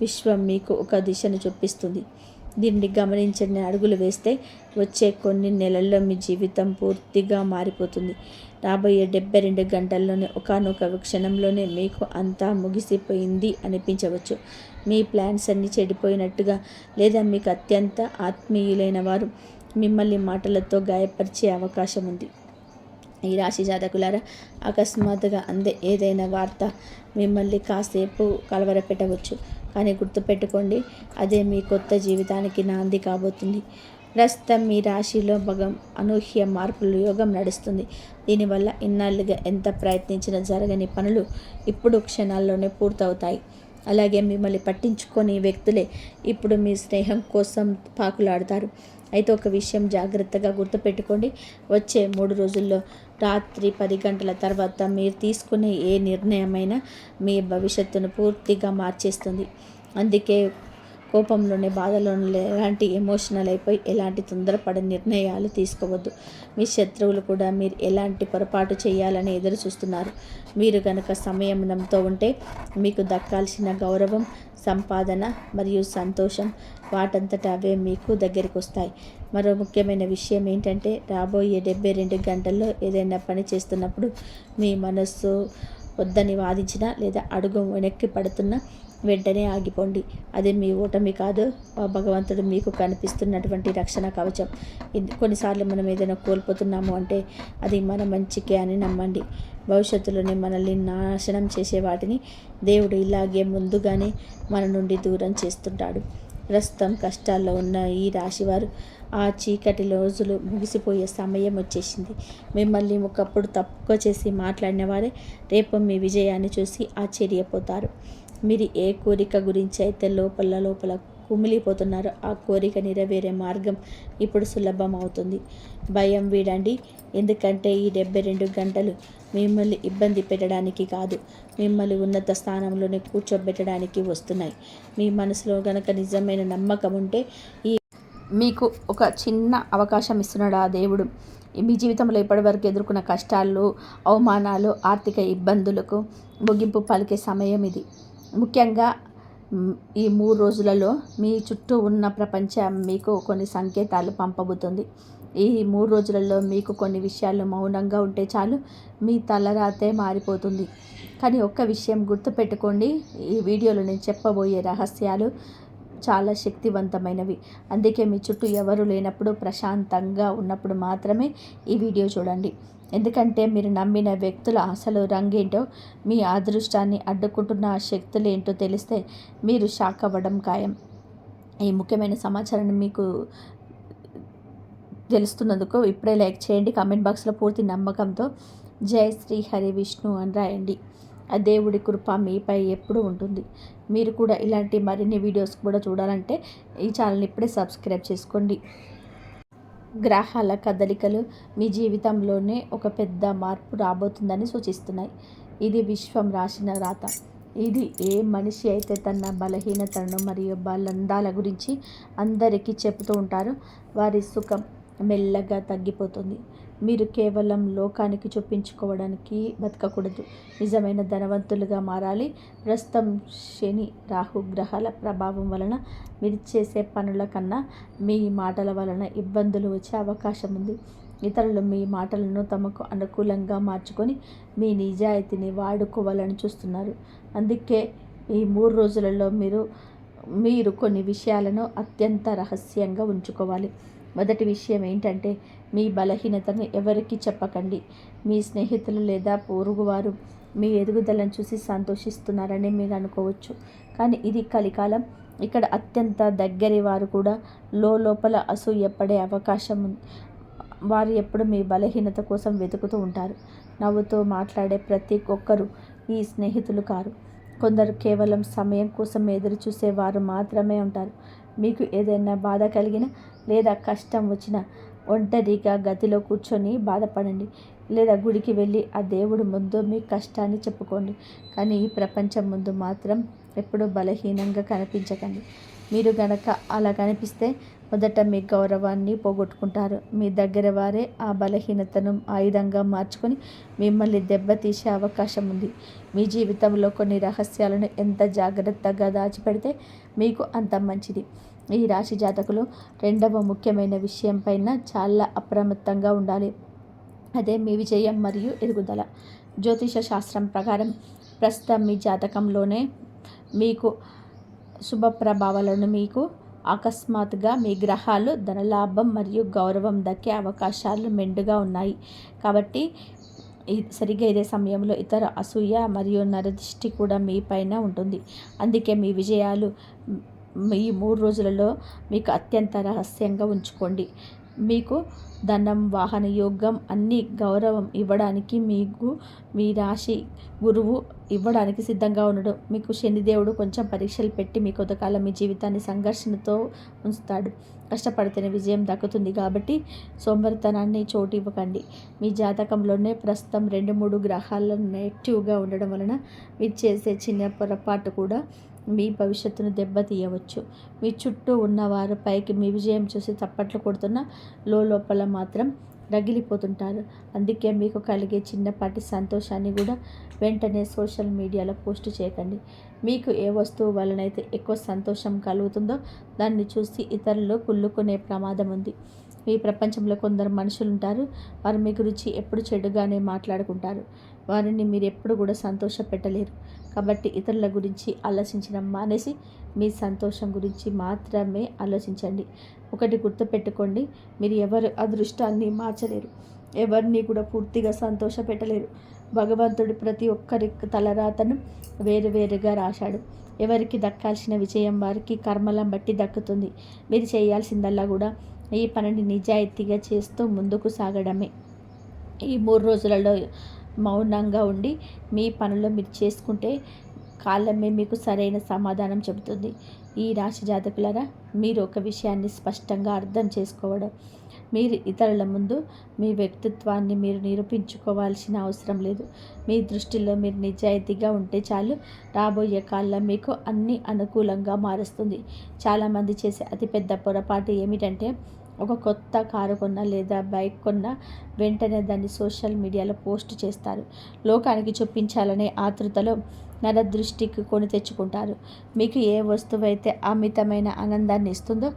S1: విశ్వం మీకు ఒక దిశను చూపిస్తుంది. దీన్ని గమనించని అడుగులు వేస్తే వచ్చే కొన్ని నెలల్లో మీ జీవితం పూర్తిగా మారిపోతుంది. రాబోయే 72 గంటల్లోనే ఒకానొక క్షణంలోనే మీకు అంతా ముగిసిపోయింది అనిపించవచ్చు. మీ ప్లాన్స్ అన్నీ చెడిపోయినట్టుగా, లేదా మీకు అత్యంత ఆత్మీయులైన వారు మిమ్మల్ని మాటలతో గాయపరిచే అవకాశం ఉంది. ఈ రాశి జాతకులారా, అకస్మాత్తుగా అందే ఏదైనా వార్త మిమ్మల్ని కాసేపు కలవరపెట్టవచ్చు. కానీ గుర్తుపెట్టుకోండి, అదే మీ కొత్త జీవితానికి నాంది కాబోతుంది. ప్రస్తుతం మీ రాశిలో అనూహ్య మార్పుల యోగం నడుస్తుంది. దీనివల్ల ఇన్నాళ్ళుగా ఎంత ప్రయత్నించినా జరగని పనులు ఇప్పుడు క్షణాల్లోనే పూర్తవుతాయి. అలాగే మిమ్మల్ని పట్టించుకొని వ్యక్తులే ఇప్పుడు మీ స్నేహం కోసం పాకులాడతారు. అయితే ఒక విషయం జాగ్రత్తగా గుర్తుపెట్టుకోండి, వచ్చే 3 రోజుల్లో రాత్రి 10 గంటల తర్వాత మీరు తీసుకునే ఏ నిర్ణయమైనా మీ భవిష్యత్తును పూర్తిగా మార్చేస్తుంది. అందుకే కోపంలోనే, బాధలోనే ఎలాంటి ఎమోషనల్ అయిపోయి ఎలాంటి తొందరపడే నిర్ణయాలు తీసుకోవద్దు. మీ శత్రువులు కూడా మీరు ఎలాంటి పొరపాటు చేయాలని ఎదురు చూస్తున్నారు. మీరు కనుక సంయమనంతో ఉంటే మీకు దక్కాల్సిన గౌరవం, సంపాదన మరియు సంతోషం వాటంతట అవే మీకు దగ్గరికి వస్తాయి. మరో ముఖ్యమైన విషయం ఏంటంటే, రాబోయే 72 గంటల్లో ఏదైనా పని చేస్తున్నప్పుడు మీ మనస్సు వద్దని వాదించినా లేదా అడుగు వెనక్కి పడుతున్నా వెంటనే ఆగిపోండి. అది మీ ఓటమి కాదు, భగవంతుడు మీకు కనిపిస్తున్నటువంటి రక్షణ కవచం. కొన్నిసార్లు మనం ఏదైనా కోల్పోతున్నాము అంటే అది మన మంచికే అని నమ్మండి. భవిష్యత్తులోనే మనల్ని నాశనం చేసే వాటిని దేవుడు ఇలాగే ముందుగానే మన నుండి దూరం చేస్తుంటాడు. ప్రస్తుతం కష్టాల్లో ఉన్న ఈ రాశివారు ఆ చీకటి రోజులు ముగిసిపోయే సమయం వచ్చేసింది. మిమ్మల్ని ఒకప్పుడు తక్కువ చేసి మాట్లాడిన వారే రేపు మీ విజయాన్ని చూసి ఆశ్చర్యపోతారు. మీరు ఏ కోరిక గురించి అయితే లోపల కుమిలిపోతున్నారో ఆ కోరిక నెరవేరే మార్గం ఇప్పుడు సులభం అవుతుంది. భయం వీడండి, ఎందుకంటే ఈ 72 గంటలు మిమ్మల్ని ఇబ్బంది పెట్టడానికి కాదు, మిమ్మల్ని ఉన్నత స్థానంలోనే కూర్చోబెట్టడానికి వస్తున్నాయి. మీ మనసులో గనక నిజమైన నమ్మకం ఉంటే మీకు ఒక చిన్న అవకాశం ఇస్తున్నాడు ఆ దేవుడు. మీ జీవితంలో ఇప్పటివరకు ఎదుర్కొన్న కష్టాలు, అవమానాలు, ఆర్థిక ఇబ్బందులకు ముగింపు పలికే సమయం ఇది. ముఖ్యంగా ఈ 3 రోజులలో మీ చుట్టూ ఉన్న ప్రపంచం మీకు కొన్ని సంకేతాలు పంపబోతుంది. ఈ 3 రోజులలో మీకు కొన్ని విషయాలు మౌనంగా ఉంటే చాలు, మీ తలరాతే మారిపోతుంది. కానీ ఒక్క విషయం గుర్తుపెట్టుకోండి, ఈ వీడియోలో నేను చెప్పబోయే రహస్యాలు చాలా శక్తివంతమైనవి. అందుకే మీ చుట్టూ ఎవరు లేనప్పుడు, ప్రశాంతంగా ఉన్నప్పుడు మాత్రమే ఈ వీడియో చూడండి. ఎందుకంటే మీరు నమ్మిన వ్యక్తుల అసలు రంగేంటో, మీ అదృష్టాన్ని అడ్డుకుంటున్న ఆ శక్తులేంటో తెలిస్తే మీరు షాక్ అవ్వడం ఖాయం. ఈ ముఖ్యమైన సమాచారాన్ని మీకు తెలుస్తున్నందుకు ఇప్పుడే లైక్ చేయండి. కామెంట్ బాక్స్లో పూర్తి నమ్మకంతో జై శ్రీ హరి విష్ణు అని రాయండి. ఆ దేవుడి కృప మీపై ఎప్పుడు ఉంటుంది. మీరు కూడా ఇలాంటి మరిన్ని వీడియోస్ కూడా చూడాలంటే ఈ ఛానల్ని ఇప్పుడే సబ్స్క్రైబ్ చేసుకోండి. గ్రహాల కదలికలు మీ జీవితంలోనే ఒక పెద్ద మార్పు రాబోతుందని సూచిస్తున్నాయి. ఇది విశ్వం రాసిన రాత. ఇది ఏ మనిషి అయితే తన బలహీనతలను మరియు బలందాల గురించి అందరికీ చెబుతూ ఉంటారో వారి సుఖం మెల్లగా తగ్గిపోతుంది. మీరు కేవలం లోకానికి చూపించుకోవడానికి బతకకూడదు, నిజమైన ధనవంతులుగా మారాలి. ప్రస్తుతం శని రాహు గ్రహాల ప్రభావం వలన మీరు చేసే పనుల కన్నా మీ మాటల వలన ఇబ్బందులు వచ్చే అవకాశం ఉంది. ఇతరులు మీ మాటలను తమకు అనుకూలంగా మార్చుకొని మీ నిజాయితీని వాడుకోవాలని చూస్తున్నారు. అందుకే ఈ 3 రోజులలో మీరు కొన్ని విషయాలను అత్యంత రహస్యంగా ఉంచుకోవాలి. మొదటి విషయం ఏంటంటే, మీ బలహీనతను ఎవరికీ చెప్పకండి. మీ స్నేహితులు లేదా పొరుగువారు మీ ఎదుగుదలను చూసి సంతోషిస్తున్నారని మీరు అనుకోవచ్చు, కానీ ఇది కలికాలం. ఇక్కడ అత్యంత దగ్గరి వారు కూడా లోపల అసూయపడే అవకాశం ఉంది. వారు ఎప్పుడు మీ బలహీనత కోసం వెతుకుతూ ఉంటారు. నవ్వుతూ మాట్లాడే ప్రతి ఒక్కరూ ఈ స్నేహితులు కారు. కొందరు కేవలం సమయం కోసం ఎదురు చూసేవారు మాత్రమే ఉంటారు. మీకు ఏదైనా బాధ కలిగినా లేదా కష్టం వచ్చినా ఒంటరిగా గదిలో కూర్చొని బాధపడండి, లేదా గుడికి వెళ్ళి ఆ దేవుడి ముందు మీ కష్టాన్ని చెప్పుకోండి. కానీ ఈ ప్రపంచం ముందు మాత్రం ఎప్పుడూ బలహీనంగా కనిపించకండి. మీరు గనక అలా కనిపిస్తే మొదట మీ గౌరవాన్ని పోగొట్టుకుంటారు. మీ దగ్గర వారే ఆ బలహీనతను ఆయుధంగా మార్చుకొని మిమ్మల్ని దెబ్బతీసే అవకాశం ఉంది. మీ జీవితంలో కొన్ని రహస్యాలను ఎంత జాగ్రత్తగా దాచిపెడితే మీకు అంత మంచిది. ఈ రాశి జాతకులు రెండవ ముఖ్యమైన విషయం పైన చాలా అప్రమత్తంగా ఉండాలి. అదే మీ విజయం మరియు ఎదుగుదల. జ్యోతిష శాస్త్రం ప్రకారం ప్రస్తుతం మీ జాతకంలోనే మీకు శుభ ప్రభావాలను మీకు అకస్మాత్తుగా మీ గ్రహాలు ధనలాభం మరియు గౌరవం దక్కే అవకాశాలు మెండుగా ఉన్నాయి. కాబట్టి సరిగ్గా ఇదే సమయంలో ఇతర అసూయ మరియు నరదృష్టి కూడా మీ పైన ఉంటుంది. అందుకే మీ విజయాలు ఈ 3 రోజులలో మీకు అత్యంత రహస్యంగా ఉంచుకోండి. మీకు ధనం, వాహన యోగం, అన్ని గౌరవం ఇవ్వడానికి మీకు మీ రాశి గురువు ఇవ్వడానికి సిద్ధంగా ఉండడం. మీకు శనిదేవుడు కొంచెం పరీక్షలు పెట్టి మీ కొంతకాలం మీ జీవితాన్ని సంఘర్షణతో ఉంచుతాడు. కష్టపడితేనే విజయం దక్కుతుంది కాబట్టి సోమరితనాన్ని చోటు ఇవ్వకండి. మీ జాతకంలోనే ప్రస్తుతం 2-3 గ్రహాలు నెగిటివ్గా ఉండడం వలన మీరు చేసే చిన్న పొరపాటు కూడా మీ భవిష్యత్తును దెబ్బతీయవచ్చు. మీ చుట్టూ ఉన్నవారు పైకి మీ విజయం చూసి తప్పట్లు కొడుతున్న లోపల మాత్రం రగిలిపోతుంటారు. అందుకే మీకు కలిగే చిన్నపాటి సంతోషాన్ని కూడా వెంటనే సోషల్ మీడియాలో పోస్ట్ చేయకండి. మీకు ఏ వస్తువు వలనైతే ఎక్కువ సంతోషం కలుగుతుందో దాన్ని చూసి ఇతరులు కుళ్ళుకునే ప్రమాదం ఉంది. ఈ ప్రపంచంలో కొందరు మనుషులు ఉంటారు. వారు మీ గురించి ఎప్పుడు చెడుగానే మాట్లాడుకుంటారు. వారిని మీరు ఎప్పుడు కూడా సంతోష పెట్టలేరు. కాబట్టి ఇతరుల గురించి ఆలోచించడం మానేసి మీ సంతోషం గురించి మాత్రమే ఆలోచించండి. ఒకటి గుర్తుపెట్టుకోండి, మీరు ఎవరి అదృష్టాన్ని మార్చలేరు, ఎవరిని కూడా పూర్తిగా సంతోష పెట్టలేరు. భగవంతుడు ప్రతి ఒక్కరి తలరాతను వేరువేరుగా రాశాడు. ఎవరికి దక్కాల్సిన విజయం వారికి కర్మలను బట్టి దక్కుతుంది. మీరు చేయాల్సిందల్లా కూడా ఈ పనిని నిజాయితీగా చేస్తూ ముందుకు సాగడమే. ఈ 3 రోజులలో మౌనంగా ఉండి మీ పనులు మీరు చేసుకుంటే కాలమే మీకు సరైన సమాధానం చెబుతుంది. ఈ రాశి జాతకులారా, మీరు ఒక విషయాన్ని స్పష్టంగా అర్థం చేసుకోవడం, మీరు ఇతరుల ముందు మీ వ్యక్తిత్వాన్ని మీరు నిరూపించుకోవాల్సిన అవసరం లేదు. మీ దృష్టిలో మీరు నిజాయితీగా ఉంటే చాలు. రాబోయే కాలం మీకు అన్ని అనుకూలంగా మారుస్తుంది. చాలామంది చేసే అతిపెద్ద పొరపాటు ఏమిటంటే, ఒక కొత్త కారు కొన్నా లేదా బైక్ కొన్నా వెంటనే దాన్ని సోషల్ మీడియాలో పోస్ట్ చేస్తారు. లోకానికి చూపించాలనే ఆతృతలో నరదృష్టికి కొని తెచ్చుకుంటారు. మీకు ఏ వస్తువు అయితే అమితమైన ఆనందాన్ని ఇస్తుందో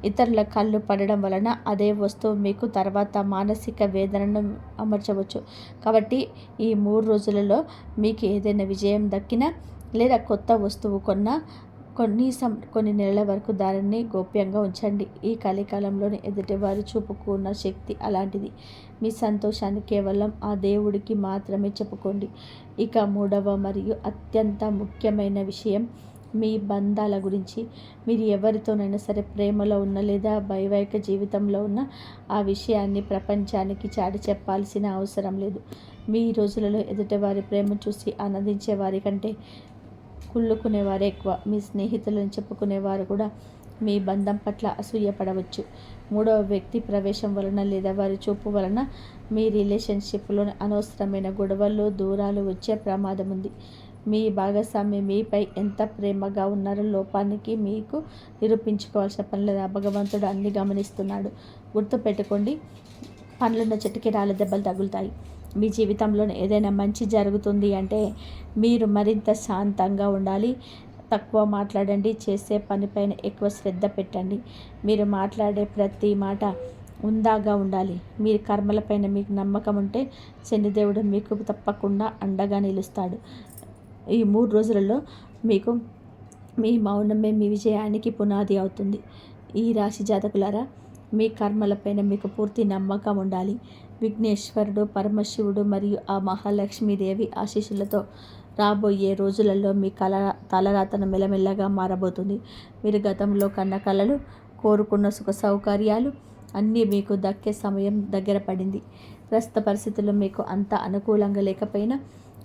S1: ఇతరుల కళ్ళు పడడం వలన అదే వస్తువు మీకు తర్వాత మానసిక వేదనను అమర్చవచ్చు. కాబట్టి ఈ 3 రోజులలో మీకు ఏదైనా విజయం దక్కినా లేదా కొత్త వస్తువు కొన్నా కొన్ని నెలల వరకు దానిని గోప్యంగా ఉంచండి. ఈ కలికాలంలోని ఎదుటివారు చూపుకున్న శక్తి అలాంటిది. మీ సంతోషాన్ని కేవలం ఆ దేవుడికి మాత్రమే చెప్పుకోండి. ఇక మూడవ మరియు అత్యంత ముఖ్యమైన విషయం మీ బంధాల గురించి. మీరు ఎవరితోనైనా సరే ప్రేమలో ఉన్న లేదా వైవాహిక జీవితంలో ఉన్న ఆ విషయాన్ని ప్రపంచానికి చాటి చెప్పాల్సిన అవసరం లేదు. మీ రోజులలో ఎదుటివారి ప్రేమ చూసి ఆనందించే వారి కంటే కుళ్ళుకునేవారే ఎక్కువ. మీ స్నేహితులను చెప్పుకునేవారు కూడా మీ బంధం పట్ల అసూయపడవచ్చు. మూడవ వ్యక్తి ప్రవేశం వలన లేదా వారి చూపు వలన మీ రిలేషన్షిప్లోని అనవసరమైన గొడవలు, దూరాలు వచ్చే ప్రమాదం ఉంది. మీ భాగస్వామి మీపై ఎంత ప్రేమగా ఉన్నారో లోపానికి మీకు నిరూపించుకోవాల్సిన పని లేదా భగవంతుడు అన్ని గమనిస్తున్నాడు. గుర్తుపెట్టుకోండి, పండ్లున్న చెట్టుకి రాళ్ళ దెబ్బలు తగులుతాయి. మీ జీవితంలో ఏదైనా మంచి జరుగుతుంది అంటే మీరు మరింత శాంతంగా ఉండాలి. తక్కువ మాట్లాడండి. చేసే పనిపైన ఎక్కువ శ్రద్ధ పెట్టండి. మీరు మాట్లాడే ప్రతి మాట ఉందాగా ఉండాలి. మీ కర్మలపైన మీకు నమ్మకం ఉంటే శనిదేవుడు మీకు తప్పకుండా అండగా నిలుస్తాడు. ఈ 3 రోజులలో మీకు మీ మౌనమే మీ విజయానికి పునాది అవుతుంది. ఈ రాశి జాతకులారా, మీ కర్మలపైన మీకు పూర్తి నమ్మకం ఉండాలి. విఘ్నేశ్వరుడు, పరమశివుడు మరియు ఆ మహాలక్ష్మీదేవి ఆశీస్సులతో రాబోయే రోజులలో మీ తలరాతను మెల్లమెల్లగా మారబోతుంది. మీరు గతంలో కన్న కలలు, కోరుకున్న సుఖ సౌకర్యాలు అన్నీ మీకు దక్కే సమయం దగ్గర పడింది. ప్రస్తుత పరిస్థితుల్లో మీకు అంత అనుకూలంగా లేకపోయినా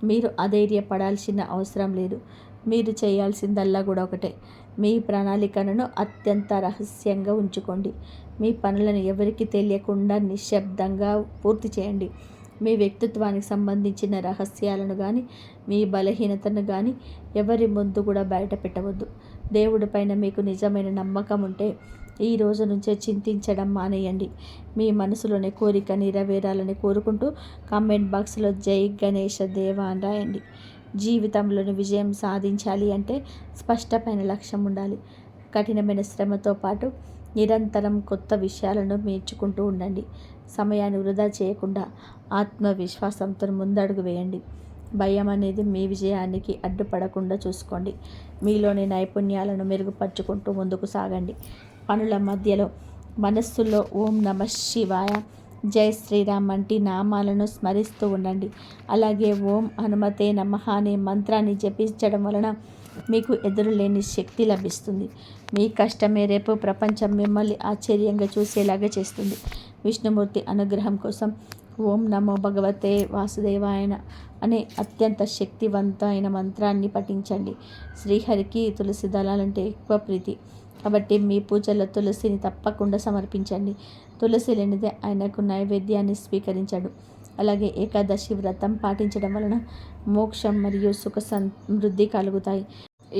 S1: మీరు అధైర్యపడాల్సిన అవసరం లేదు. మీరు చేయాల్సిందల్లా కూడా ఒకటే, మీ ప్రణాళికలను అత్యంత రహస్యంగా ఉంచుకోండి. మీ పనులను ఎవరికి తెలియకుండా నిశ్శబ్దంగా పూర్తి చేయండి. మీ వ్యక్తిత్వానికి సంబంధించిన రహస్యాలను కానీ మీ బలహీనతను కానీ ఎవరి ముందు కూడా బయట పెట్టవద్దు. దేవుడి పైన మీకు నిజమైన నమ్మకం ఉంటే ఈ రోజు నుంచే చింతించడం మానేయండి. మీ మనసులోని కోరిక నెరవేరాలని కోరుకుంటూ కామెంట్ బాక్స్లో జై గణేష దేవ అని రాయండి. జీవితంలోని విజయం సాధించాలి అంటే స్పష్టమైన లక్ష్యం ఉండాలి. కఠినమైన శ్రమతో పాటు నిరంతరం కొత్త విషయాలను నేర్చుకుంటూ ఉండండి. సమయాన్ని వృధా చేయకుండా ఆత్మవిశ్వాసంతో ముందడుగు వేయండి. భయం అనేది మీ విజయానికి అడ్డుపడకుండా చూసుకోండి. మీలోని నైపుణ్యాలను మెరుగుపరుచుకుంటూ ముందుకు సాగండి. పనుల మధ్యలో మనస్సులో ఓం నమః శివాయ, జై శ్రీరామ్ వంటి నామాలను స్మరిస్తూ ఉండండి. అలాగే ఓం హనుమతే నమః అనే మంత్రాన్ని జపించడం వలన మీకు ఎదురులేని శక్తి లభిస్తుంది. మీ కష్టమే రేపు ప్రపంచం మిమ్మల్ని ఆశ్చర్యంగా చూసేలాగా చేస్తుంది. విష్ణుమూర్తి అనుగ్రహం కోసం ఓం నమో భగవతే వాసుదేవాయన అనే అత్యంత శక్తివంతమైన మంత్రాన్ని పఠించండి. శ్రీహరికి తులసి దళాలంటే ఎక్కువ ప్రీతి కాబట్టి మీ పూజలో తులసిని తప్పకుండా సమర్పించండి. తులసి లేనిదే ఆయనకు నైవేద్యాన్ని స్వీకరించడు. అలాగే ఏకాదశి వ్రతం పాటించడం వలన మోక్షం మరియు సుఖ సమృద్ధి కలుగుతాయి.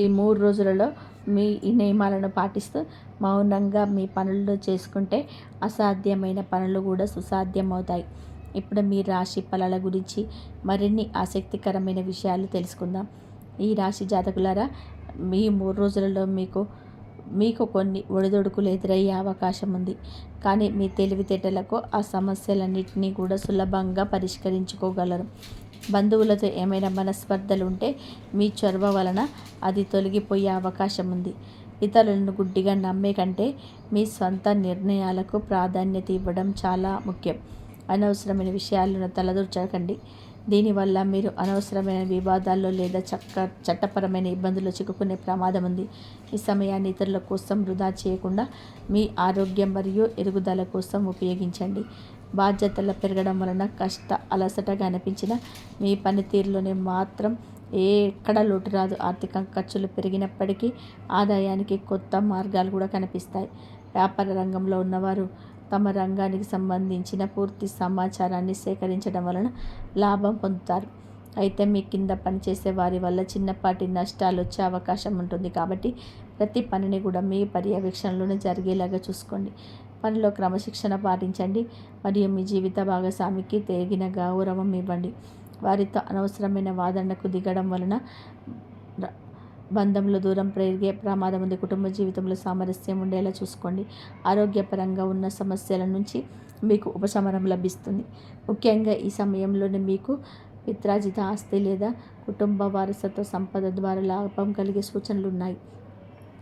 S1: ఈ 3 రోజులలో మీ ఈ నియమాలను పాటిస్తూ మౌనంగా మీ పనులు చేసుకుంటే అసాధ్యమైన పనులు కూడా సుసాధ్యం అవుతాయి. ఇప్పుడు మీ రాశి ఫలాల గురించి మరిన్ని ఆసక్తికరమైన విషయాలు తెలుసుకుందాం. ఈ రాశి జాతకులారా, మీ 3 రోజులలో మీకు కొన్ని ఒడిదొడుకులు ఎదురయ్యే అవకాశం ఉంది. కానీ మీ తెలివితేటలకు ఆ సమస్యలన్నింటినీ కూడా సులభంగా పరిష్కరించుకోగలరు. బంధువులతో ఏమైనా మనస్పర్ధలు ఉంటే మీ చొరవ వలన అది తొలగిపోయే అవకాశం ఉంది. ఇతరులను గుడ్డిగా నమ్మే కంటే మీ సొంత నిర్ణయాలకు ప్రాధాన్యత ఇవ్వడం చాలా ముఖ్యం. అనవసరమైన విషయాలను తలదూర్చకండి. దీనివల్ల మీరు అనవసరమైన వివాదాల్లో లేదా చట్టపరమైన ఇబ్బందుల్లో చిక్కుకునే ప్రమాదం ఉంది. ఈ సమయాన్ని ఇతరుల కోసం వృధా చేయకుండా మీ ఆరోగ్యం మరియు ఎదుగుదల కోసం ఉపయోగించండి. బాధ్యతలు పెరగడం వలన అలసటగా అనిపించిన మీ పనితీరులోనే మాత్రం ఎక్కడ లోటు రాదు. ఆర్థిక ఖర్చులు పెరిగినప్పటికీ ఆదాయానికి కొత్త మార్గాలు కూడా కనిపిస్తాయి. వ్యాపార రంగంలో ఉన్నవారు తమ రంగానికి సంబంధించిన పూర్తి సమాచారాన్ని సేకరించడం వలన లాభం పొందుతారు. అయితే మీ కింద పనిచేసే వారి వల్ల చిన్నపాటి నష్టాలు వచ్చే అవకాశం ఉంటుంది. కాబట్టి ప్రతి పనిని కూడా మీ పర్యవేక్షణలోనే జరిగేలాగా చూసుకోండి. పనిలో క్రమశిక్షణ పాటించండి మరియు మీ జీవిత భాగస్వామికి తగిన గౌరవం ఇవ్వండి. వారితో అనవసరమైన వాదనకు దిగడం వలన బంధంలో దూరం పెరిగే ప్రమాదం ఉంది. కుటుంబ జీవితంలో సామరస్యం ఉండేలా చూసుకోండి. ఆరోగ్యపరంగా ఉన్న సమస్యల నుంచి మీకు ఉపశమనం లభిస్తుంది. ముఖ్యంగా ఈ సమయంలోనే మీకు పిత్రార్జిత ఆస్తి లేదా కుటుంబ వారసత్వ సంపద ద్వారా లాభం కలిగే సూచనలు ఉన్నాయి.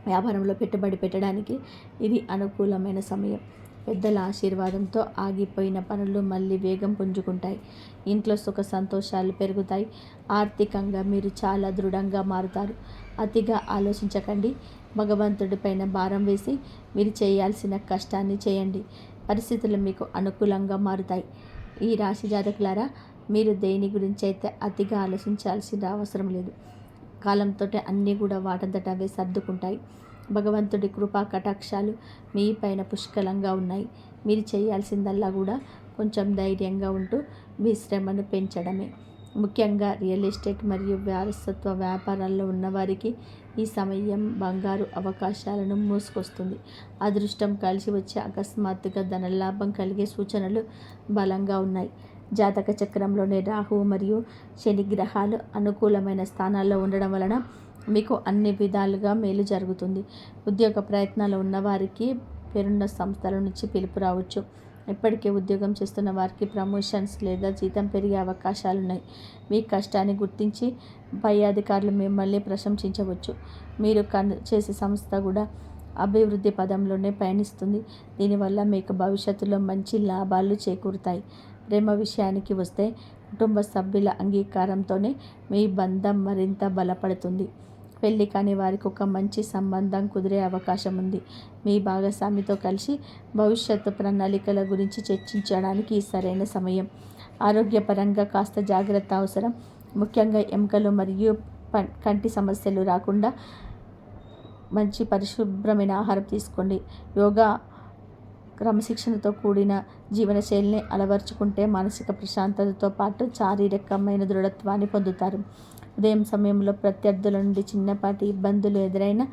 S1: వ్యాపారంలో పెట్టుబడి పెట్టడానికి ఇది అనుకూలమైన సమయం. పెద్దల ఆశీర్వాదంతో ఆగిపోయిన పనులు మళ్ళీ వేగం పుంజుకుంటాయి. ఇంట్లో సుఖ సంతోషాలు పెరుగుతాయి. ఆర్థికంగా మీరు చాలా దృఢంగా మారుతారు. అతిగా ఆలోచించకండి. భగవంతుడిపైన భారం వేసి మీరు చేయాల్సిన కష్టాన్ని చేయండి. పరిస్థితులు మీకు అనుకూలంగా మారుతాయి. ఈ రాశి జాతకులారా, మీరు దేని గురించి అయితే అతిగా ఆలోచించాల్సిన అవసరం లేదు. కాలంతో అన్నీ కూడా వాటంతట అవే సర్దుకుంటాయి. భగవంతుడి కృపా కటాక్షాలు మీ పైన పుష్కలంగా ఉన్నాయి. మీరు చేయాల్సిందల్లా కూడా కొంచెం ధైర్యంగా ఉంటూ మీ శ్రమను పెంచడమే. ముఖ్యంగా రియల్ ఎస్టేట్ మరియు వారసత్వ వ్యాపారాల్లో ఉన్నవారికి ఈ సమయం బంగారు అవకాశాలను మూసుకొస్తుంది. అదృష్టం కలిసి వచ్చే అకస్మాత్తుగా ధనలాభం కలిగే సూచనలు బలంగా ఉన్నాయి. జాతక చక్రంలోని రాహువు మరియు శని గ్రహాలు అనుకూలమైన స్థానాల్లో ఉండడం వలన మీకు అన్ని విధాలుగా మేలు జరుగుతుంది. ఉద్యోగ ప్రయత్నాలు ఉన్నవారికి పేరున్న సంస్థల నుంచి పిలుపు రావచ్చు. ఇప్పటికే ఉద్యోగం చేస్తున్న వారికి ప్రమోషన్స్ లేదా జీతం పెరిగే అవకాశాలున్నాయి. మీ కష్టాన్ని గుర్తించి పై అధికారులు మిమ్మల్ని ప్రశంసించవచ్చు. మీరు చేసే సంస్థ కూడా అభివృద్ధి పదంలోనే పయనిస్తుంది. దీనివల్ల మీకు భవిష్యత్తులో మంచి లాభాలు చేకూరుతాయి. ప్రేమ విషయానికి వస్తే కుటుంబ సభ్యుల అంగీకారంతోనే మీ బంధం మరింత బలపడుతుంది. పెళ్లి కాని వారికి ఒక మంచి సంబంధం కుదిరే అవకాశం ఉంది. మీ భాగస్వామితో కలిసి భవిష్యత్తు ప్రణాళికల గురించి చర్చించడానికి సరైన సమయం. ఆరోగ్యపరంగా కాస్త జాగ్రత్త అవసరం. ముఖ్యంగా ఎముకలు మరియు కంటి సమస్యలు రాకుండా మంచి పరిశుభ్రమైన ఆహారం తీసుకోండి. యోగా, క్రమశిక్షణతో కూడిన జీవనశైలిని అలవర్చుకుంటే మానసిక ప్రశాంతతతో పాటు శారీరకమైన దృఢత్వాన్ని పొందుతారు. ఉదయం సమయంలో ప్రత్యర్థుల నుండి చిన్నపాటి ఇబ్బందులు ఎదురైనా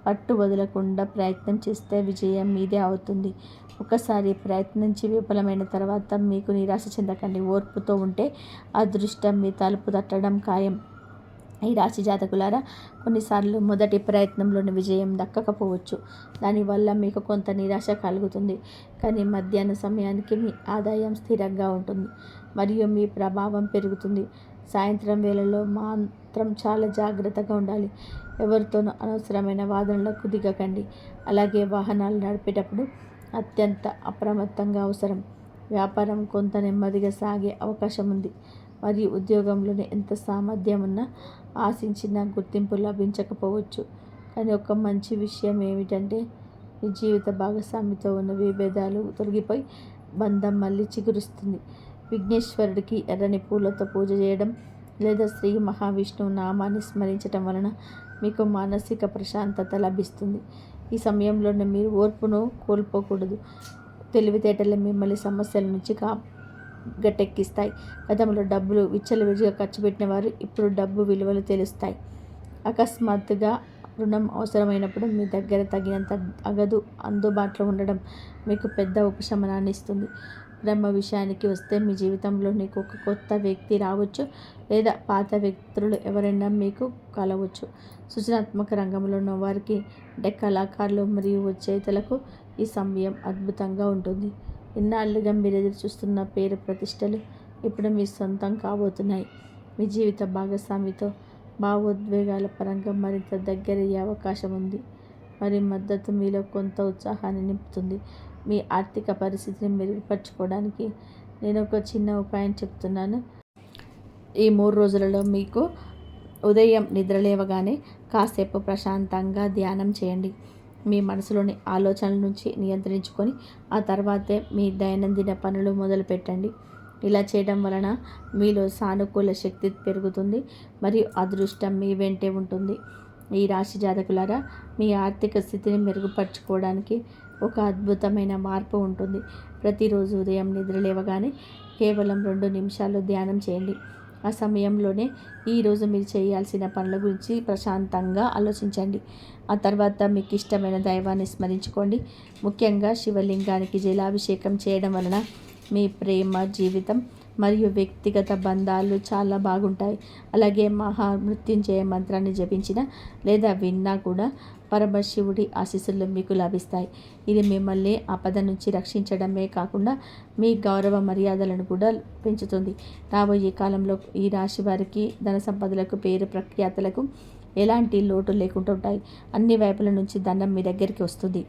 S1: పట్టు వదలకుండా ప్రయత్నం చేస్తే విజయం మీదే అవుతుంది. ఒకసారి ప్రయత్నించి విఫలమైన తర్వాత మీకు నిరాశ చెందకండి. ఓర్పుతో ఉంటే అదృష్టం మీ తలుపు తట్టడం ఖాయం. ఈ రాశి జాతకులారా, కొన్నిసార్లు మొదటి ప్రయత్నంలోని విజయం దక్కకపోవచ్చు. దానివల్ల మీకు కొంత నిరాశ కలుగుతుంది. కానీ మధ్యాహ్న సమయానికి మీ ఆదాయం స్థిరంగా ఉంటుంది మరియు మీ ప్రభావం పెరుగుతుంది. సాయంత్రం వేళలో మాత్రం చాలా జాగ్రత్తగా ఉండాలి. ఎవరితోనూ అనవసరమైన వాదనలకు దిగకండి. అలాగే వాహనాలు నడిపేటప్పుడు అత్యంత అప్రమత్తంగా అవసరం. వ్యాపారం కొంత నెమ్మదిగా సాగే అవకాశం ఉంది మరియు ఉద్యోగంలోనే ఎంత సామర్థ్యం ఉన్నా ఆశించిన గుర్తింపు లభించకపోవచ్చు. కానీ ఒక మంచి విషయం ఏమిటంటే మీ జీవిత భాగస్వామితో ఉన్న విభేదాలు తొలగిపోయి బంధం మళ్ళీ చిగురుస్తుంది. విఘ్నేశ్వరుడికి ఎర్రని పూలతో పూజ చేయడం లేదా శ్రీ మహావిష్ణువు నామాన్ని స్మరించడం వలన మీకు మానసిక ప్రశాంతత లభిస్తుంది. ఈ సమయంలోనే మీరు ఓర్పును కోల్పోకూడదు. తెలివితేటలు మిమ్మల్ని సమస్యల నుంచి గట్టెక్కిస్తాయి. గతంలో డబ్బులు విచ్చలవిడిగా ఖర్చు పెట్టిన వారు ఇప్పుడు డబ్బు విలువలు తెలుస్తాయి. అకస్మాత్తుగా రుణం అవసరమైనప్పుడు మీ దగ్గర తగినంత నగదు అందుబాటులో ఉండడం మీకు పెద్ద ఉపశమనాన్ని ఇస్తుంది. ప్రేమ విషయానికి వస్తే మీ జీవితంలోనికి ఒక కొత్త వ్యక్తి రావచ్చు లేదా పాత వ్యక్తులు ఎవరైనా మీకు కలవచ్చు. సృజనాత్మక రంగంలో ఉన్న వారికి అంటే కళాకారులు మరియు రచయితలకు ఈ సమయం అద్భుతంగా ఉంటుంది. ఇన్నాళ్ళుగా మీరు ఎదురు చూస్తున్న పేరు ప్రతిష్టలు ఇప్పుడు మీ సొంతం కాబోతున్నాయి. మీ జీవిత భాగస్వామితో భావోద్వేగాల పరంగా మరింత దగ్గరయ్యే అవకాశం ఉంది. మరి మద్దతు మీలో కొంత ఉత్సాహాన్ని నింపుతుంది. మీ ఆర్థిక పరిస్థితిని మెరుగుపరచుకోవడానికి నేను ఒక చిన్న ఉపాయం చెప్తున్నాను. ఈ 3 రోజులలో మీకు ఉదయం నిద్రలేవగానే కాసేపు ప్రశాంతంగా ధ్యానం చేయండి. మీ మనసులోని ఆలోచనల నుంచి నియంత్రించుకొని ఆ తర్వాతే మీ దైనందిన పనులు మొదలుపెట్టండి. ఇలా చేయడం వలన మీలో సానుకూల శక్తి పెరుగుతుంది మరియు అదృష్టం మీ వెంటే ఉంటుంది. ఈ రాశి జాతకులారా, మీ ఆర్థిక స్థితిని మెరుగుపరచుకోవడానికి ఒక అద్భుతమైన మార్పు ఉంటుంది. ప్రతిరోజు ఉదయం నిద్రలేవగానే కేవలం 2 నిమిషాలు ధ్యానం చేయండి. ఆ సమయంలోనే ఈరోజు మీరు చేయాల్సిన పనుల గురించి ప్రశాంతంగా ఆలోచించండి. ఆ తర్వాత మీకు ఇష్టమైన దైవాన్ని స్మరించుకోండి. ముఖ్యంగా శివలింగానికి జలాభిషేకం చేయడం వలన మీ ప్రేమ జీవితం మరియు వ్యక్తిగత బంధాలు చాలా బాగుంటాయి. అలాగే మహామృత్యుంజయ మంత్రాన్ని జపించిన లేదా విన్నా కూడా పరమశివుడి ఆశీస్సులు మీకు లభిస్తాయి. ఇది మిమ్మల్ని ఆపద నుంచి రక్షించడమే కాకుండా మీ గౌరవ మర్యాదలను కూడా పెంచుతుంది. రాబోయే కాలంలో ఈ రాశి వారికి ధన సంపదలకు పేరు ప్రఖ్యాతలకు ఎలాంటి లోటు లేకుండా ఉంటాయి. అన్ని వైపుల నుంచి ధనం మీ దగ్గరికి వస్తుంది.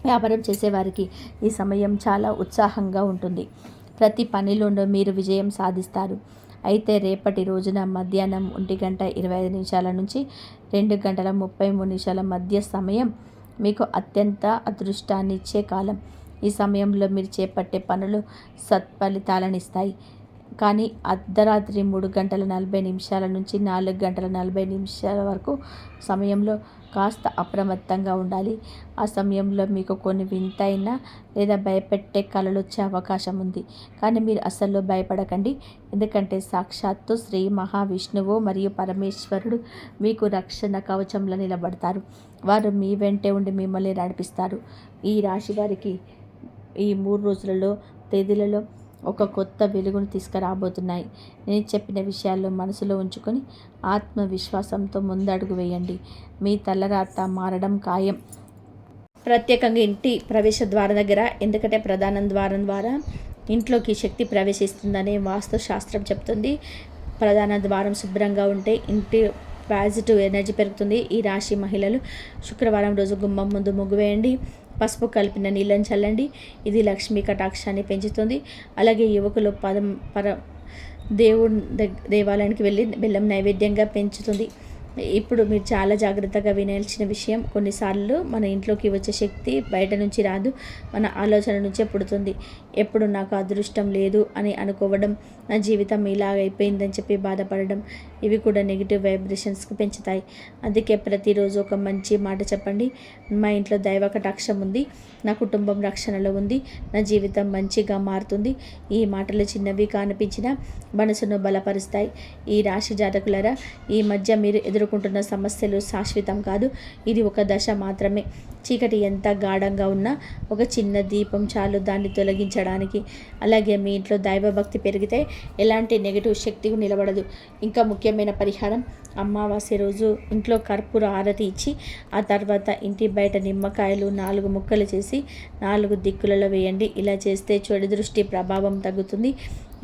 S1: వ్యాపారం చేసేవారికి ఈ సమయం చాలా ఉత్సాహంగా ఉంటుంది. ప్రతి పనిలోనూ మీరు విజయం సాధిస్తారు. అయితే రేపటి రోజున మధ్యాహ్నం 1:25 నుంచి 2:33 మధ్య సమయం మీకు అత్యంత అదృష్టాన్నిచ్చే కాలం. ఈ సమయంలో మీరు చేపట్టే పనులు సత్ఫలితాలనిస్తాయి. కానీ అర్ధరాత్రి 3:40 నుంచి 4:40 వరకు సమయంలో కాస్త అప్రమత్తంగా ఉండాలి. ఆ సమయంలో మీకు కొన్ని వింతైన లేదా భయపెట్టే కలలు వచ్చే అవకాశం ఉంది. కానీ మీరు అస్సలు భయపడకండి. ఎందుకంటే సాక్షాత్తు శ్రీ మహావిష్ణువు మరియు పరమేశ్వరుడు మీకు రక్షణ కవచంలో నిలబడతారు. వారు మీ వెంటే ఉండి మిమ్మల్ని నడిపిస్తారు. ఈ రాశి వారికి ఈ 3 రోజులలో తేదీలలో ఒక కొత్త వెలుగును తీసుకురాబోతున్నాయి. నేను చెప్పిన విషయాల్లో మనసులో ఉంచుకొని ఆత్మవిశ్వాసంతో ముందడుగు వేయండి. మీ తలరాత మారడం ఖాయం. ప్రత్యేకంగా ఇంటి ప్రవేశ ద్వారం దగ్గర, ఎందుకంటే ప్రధాన ద్వారం ద్వారా ఇంట్లోకి శక్తి ప్రవేశిస్తుందని వాస్తు శాస్త్రం చెప్తుంది. ప్రధాన ద్వారం శుభ్రంగా ఉంటే ఇంటి పాజిటివ్ ఎనర్జీ పెరుగుతుంది. ఈ రాశి మహిళలు శుక్రవారం రోజు గుమ్మం ముందు ముగ్గు వేయండి. పసుపు కలిపిన నీళ్ళని చల్లండి. ఇది లక్ష్మీ కటాక్షాన్ని పెంచుతుంది. అలాగే యువకులు దేవాలయానికి వెళ్ళి బెల్లం నైవేద్యంగా పెంచుతుంది. ఇప్పుడు మీరు చాలా జాగ్రత్తగా వినాల్సిన విషయం, కొన్నిసార్లు మన ఇంట్లోకి వచ్చే శక్తి బయట నుంచి రాదు, మన ఆలోచన నుంచే పుడుతుంది. ఎప్పుడు నాకు అదృష్టం లేదు అని అనుకోవడం, నా జీవితం ఇలాగైపోయిందని చెప్పి బాధపడడం, ఇవి కూడా నెగిటివ్ వైబ్రేషన్స్కి పెంచుతాయి. అందుకే ప్రతిరోజు ఒక మంచి మాట చెప్పండి. మా ఇంట్లో దైవ కటాక్షం ఉంది, నా కుటుంబం రక్షణలో ఉంది, నా జీవితం మంచిగా మారుతుంది. ఈ మాటలు చిన్నవి కనిపించినా మనసును బలపరుస్తాయి. ఈ రాశి జాతకులారా, ఈ మధ్య మీరు ఎదుర్కొంటున్న సమస్యలు శాశ్వతం కాదు. ఇది ఒక దశ మాత్రమే. చీకటి ఎంత గాఢంగా ఉన్నా ఒక చిన్న దీపం చాలు దాన్ని తొలగించడానికి. అలాగే మీ ఇంట్లో దైవభక్తి పెరిగితే ఎలాంటి నెగిటివ్ శక్తి నిలబడదు. ఇంకా ముఖ్యమైన పరిహారం, అమావాస్య రోజు ఇంట్లో కర్పూర హారతి ఇచ్చి ఆ తర్వాత ఇంటి బయట నిమ్మకాయలు 4 ముక్కలు చేసి 4 దిక్కులలో వేయండి. ఇలా చేస్తే చెడు దృష్టి ప్రభావం తగ్గుతుంది.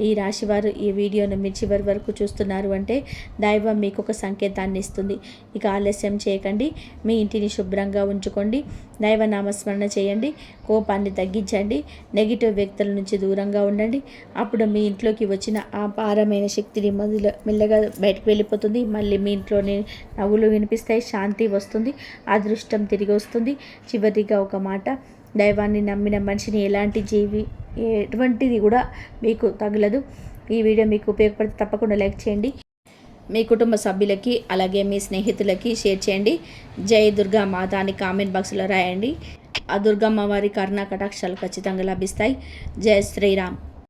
S1: ఈ రాశివారు ఈ వీడియోను మీరు చివరి వరకు చూస్తున్నారు అంటే దైవం మీకు ఒక సంకేతాన్ని ఇస్తుంది. ఇక ఆలస్యం చేయకండి, మీ ఇంటిని శుభ్రంగా ఉంచుకోండి, దైవ నామస్మరణ చేయండి, కోపాన్ని తగ్గించండి, నెగిటివ్ వ్యక్తుల నుంచి దూరంగా ఉండండి. అప్పుడు మీ ఇంట్లోకి వచ్చిన ఆ అపారమైన శక్తిని మెల్లగా బయటకు వెళ్ళిపోతుంది. మళ్ళీ మీ ఇంట్లోనే నవ్వులు వినిపిస్తాయి, శాంతి వస్తుంది, అదృష్టం తిరిగి వస్తుంది. చివరిగా ఒక మాట, దైవాన్ని నమ్మిన మనిషిని ఎటువంటిది కూడా మీకు తగలదు. ఈ వీడియో మీకు ఉపయోగపడితే తప్పకుండా లైక్ చేయండి. మీ కుటుంబ సభ్యులకి అలాగే మీ స్నేహితులకి షేర్ చేయండి. జై దుర్గా మాత అని కామెంట్ బాక్స్లో రాయండి. ఆ దుర్గమ్మ వారి కరుణా కటాక్షాలు ఖచ్చితంగా లభిస్తాయి. జై శ్రీరామ్.